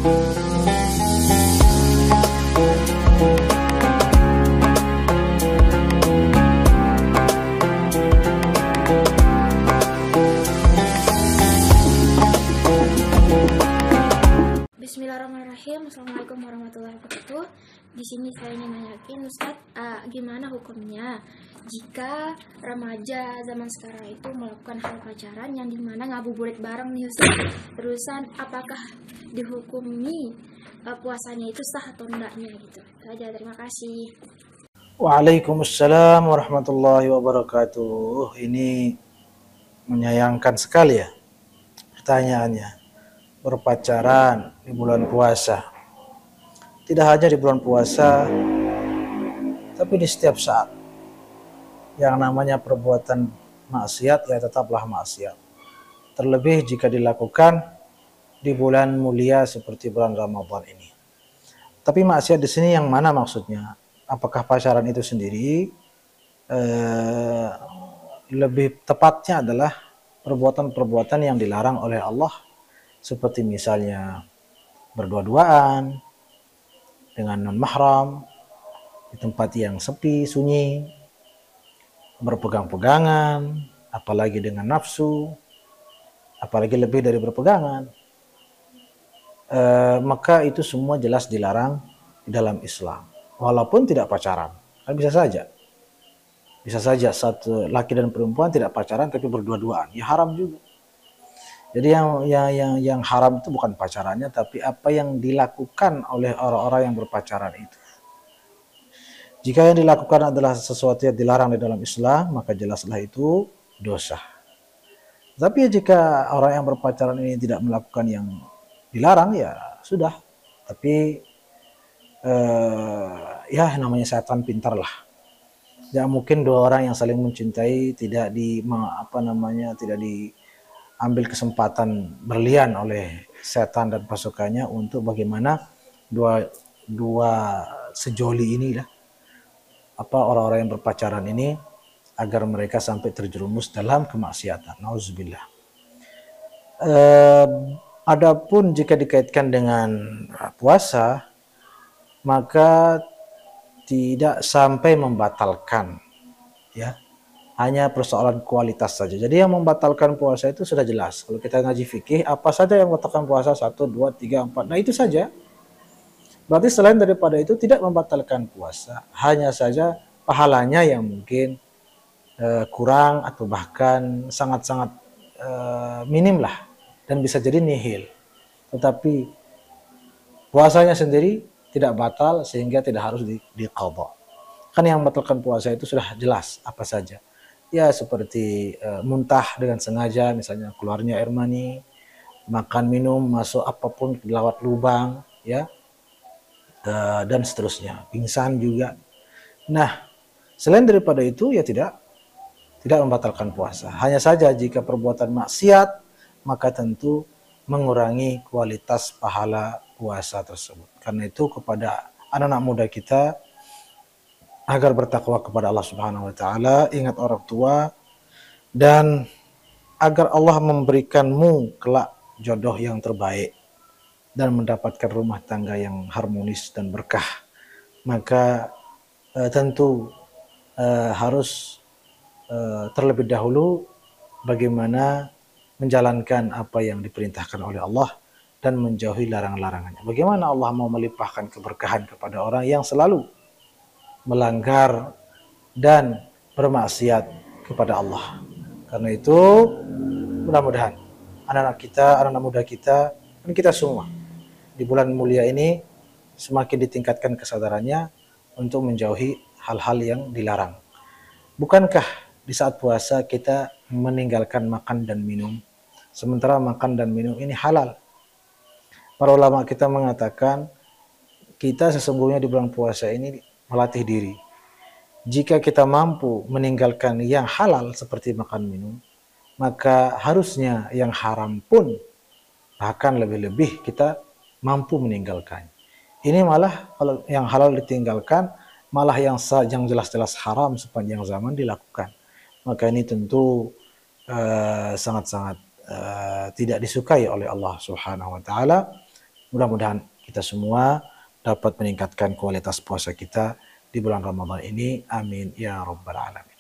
Bismillahirrahmanirrahim. Assalamualaikum warahmatullahi wabarakatuh. Di sini saya ingin nanyakin Ustadz, gimana hukumnya jika remaja zaman sekarang itu melakukan hal pacaran yang dimana ngabuburit bareng nih Ustadz. Terusan apakah dihukumi puasanya itu sah atau enggaknya gitu. Itu aja, terima kasih. Waalaikumsalam warahmatullahi wabarakatuh. Ini menyayangkan sekali ya pertanyaannya. Berpacaran di bulan puasa. Tidak hanya di bulan puasa, tapi di setiap saat. Yang namanya perbuatan maksiat ya tetaplah maksiat. Terlebih jika dilakukan di bulan mulia seperti bulan Ramadan ini. Tapi maksiat di sini yang mana maksudnya? Apakah pacaran itu sendiri? Lebih tepatnya adalah perbuatan-perbuatan yang dilarang oleh Allah. Seperti misalnya berdua-duaan dengan non-mahram di tempat yang sepi, sunyi, berpegang-pegangan, apalagi dengan nafsu, apalagi lebih dari berpegangan. Maka itu semua jelas dilarang di dalam Islam. Walaupun tidak pacaran, kan bisa saja. Bisa saja satu laki dan perempuan tidak pacaran tapi berdua-duaan, ya haram juga. Jadi yang haram itu bukan pacarannya, tapi apa yang dilakukan oleh orang-orang yang berpacaran itu. Jika yang dilakukan adalah sesuatu yang dilarang di dalam Islam, maka jelaslah itu dosa. Tapi jika orang yang berpacaran ini tidak melakukan yang dilarang, ya sudah. Tapi ya namanya setan pintar lah. Ya mungkin dua orang yang saling mencintai tidak ambil kesempatan berlian oleh setan dan pasukannya untuk bagaimana dua sejoli ini orang-orang yang berpacaran ini agar mereka sampai terjerumus dalam kemaksiatan. Nauzubillah. Adapun jika dikaitkan dengan puasa, maka tidak sampai membatalkan, ya. Hanya persoalan kualitas saja. Jadi yang membatalkan puasa itu sudah jelas. Kalau kita ngaji fikih, apa saja yang membatalkan puasa? 1, 2, 3, 4. Nah itu saja. Berarti selain daripada itu tidak membatalkan puasa. Hanya saja pahalanya yang mungkin kurang atau bahkan sangat-sangat minim lah. Dan bisa jadi nihil. Tetapi puasanya sendiri tidak batal sehingga tidak harus diqadha. Kan yang membatalkan puasa itu sudah jelas apa saja. Ya seperti muntah dengan sengaja, misalnya keluarnya air mani, makan minum masuk apapun lewat lubang, ya, dan seterusnya, pingsan juga. Nah, selain daripada itu ya tidak membatalkan puasa. Hanya saja jika perbuatan maksiat maka tentu mengurangi kualitas pahala puasa tersebut. Karena itu kepada anak-anak muda kita, agar bertakwa kepada Allah Subhanahu wa taala, ingat orang tua, dan agar Allah memberikanmu kelak jodoh yang terbaik dan mendapatkan rumah tangga yang harmonis dan berkah. Maka tentu harus terlebih dahulu bagaimana menjalankan apa yang diperintahkan oleh Allah dan menjauhi larangan-larangannya. Bagaimana Allah mau melimpahkan keberkahan kepada orang yang selalu melanggar dan bermaksiat kepada Allah. Karena itu mudah-mudahan anak-anak muda kita dan kita semua di bulan mulia ini semakin ditingkatkan kesadarannya untuk menjauhi hal-hal yang dilarang. Bukankah di saat puasa kita meninggalkan makan dan minum, sementara makan dan minum ini halal? Para ulama kita mengatakan kita sesungguhnya di bulan puasa ini melatih diri. Jika kita mampu meninggalkan yang halal seperti makan minum, maka harusnya yang haram pun bahkan lebih-lebih kita mampu meninggalkan. Ini malah kalau yang halal ditinggalkan, malah yang jelas-jelas haram sepanjang zaman dilakukan. Maka ini tentu sangat-sangat tidak disukai oleh Allah Subhanahu wa taala. Mudah-mudahan kita semua dapat meningkatkan kualitas puasa kita di bulan Ramadan ini. Amin ya rabbal alamin.